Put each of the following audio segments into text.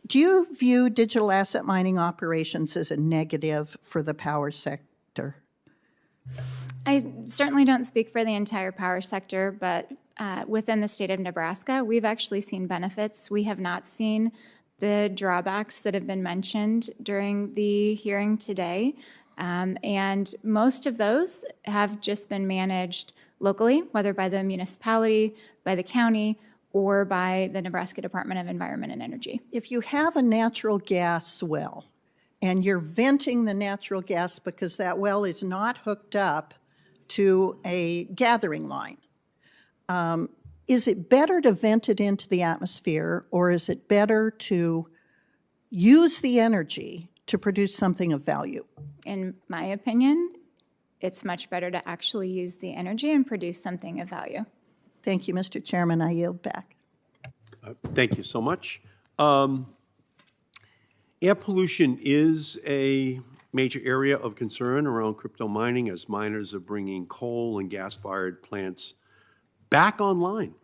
Do you view digital asset mining operations as a negative for the power sector? I certainly don't speak for the entire power sector, but within the state of Nebraska, we've actually seen benefits. We have not seen the drawbacks that have been mentioned during the hearing today. And most of those have just been managed locally, whether by the municipality, by the county, or by the Nebraska Department of Environment and Energy. If you have a natural gas well and you're venting the natural gas because that well is not hooked up to a gathering line, is it better to vent it into the atmosphere, or is it better to use the energy to produce something of value? In my opinion, it's much better to actually use the energy and produce something of value. Thank you, Mr. Chairman. I yield back. Thank you so much. Air pollution is a major area of concern around crypto mining as miners are bringing coal and gas-fired plants back online,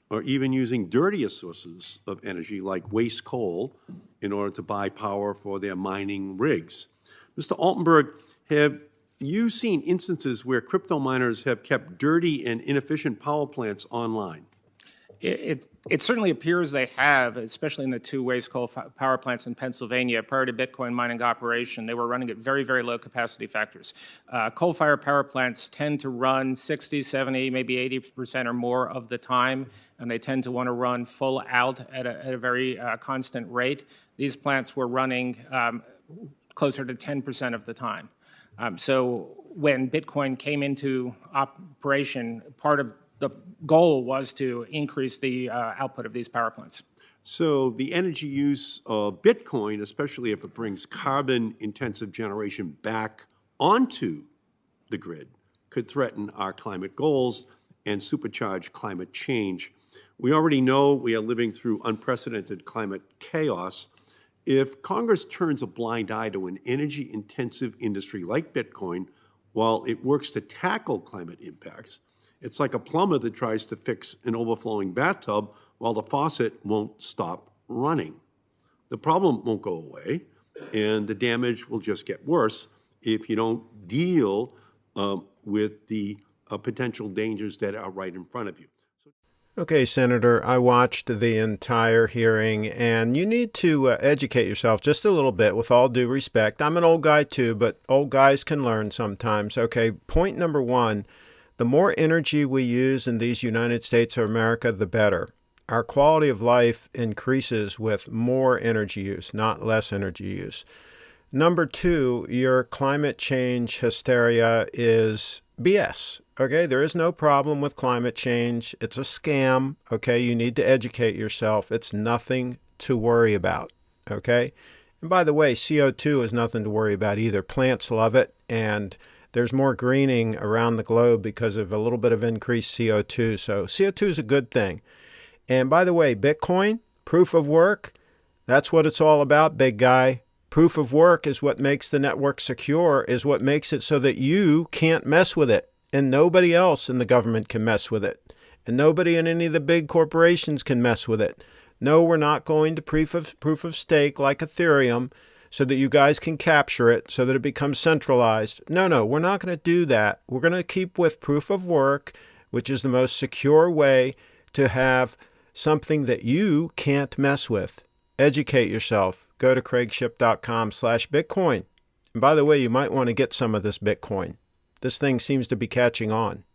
or even using dirtier sources of energy like waste coal in order to buy power for their mining rigs. Mr. Altenberg, have you seen instances where crypto miners have kept dirty and inefficient power plants online? It certainly appears they have, especially in the two waste coal power plants in Pennsylvania. Prior to Bitcoin mining operation, they were running at very, very low capacity factors. Coal-fired power plants tend to run 60, 70, maybe 80% or more of the time, and they tend to want to run full out at a very constant rate. These plants were running closer to 10% of the time. So when Bitcoin came into operation, part of the goal was to increase the output of these power plants. So the energy use of Bitcoin, especially if it brings carbon-intensive generation back onto the grid, could threaten our climate goals and supercharge climate change. We already know we are living through unprecedented climate chaos. If Congress turns a blind eye to an energy-intensive industry like Bitcoin while it works to tackle climate impacts, it's like a plumber that tries to fix an overflowing bathtub while the faucet won't stop running. The problem won't go away, and the damage will just get worse if you don't deal with the potential dangers that are right in front of you. Okay, Senator, I watched the entire hearing, and you need to educate yourself just a little bit, with all due respect. I'm an old guy too, but old guys can learn sometimes. Okay, point number one. The more energy we use in these United States of America, the better. Our quality of life increases with more energy use, not less energy use. Number two, your climate change hysteria is BS. Okay, there is no problem with climate change. It's a scam. Okay, you need to educate yourself. It's nothing to worry about. Okay, and by the way, CO2 is nothing to worry about either. Plants love it, and there's more greening around the globe because of a little bit of increased CO2. So CO2 is a good thing. And by the way, Bitcoin, proof of work, that's what it's all about, big guy. Proof of work is what makes the network secure, is what makes it so that you can't mess with it. And nobody else in the government can mess with it. And nobody in any of the big corporations can mess with it. No, we're not going to proof of stake like Ethereum, so that you guys can capture it, so that it becomes centralized. No, we're not going to do that. We're going to keep with proof of work, which is the most secure way to have something that you can't mess with. Educate yourself. Go to CraigShipp.com/Bitcoin. And by the way, you might want to get some of this Bitcoin. This thing seems to be catching on.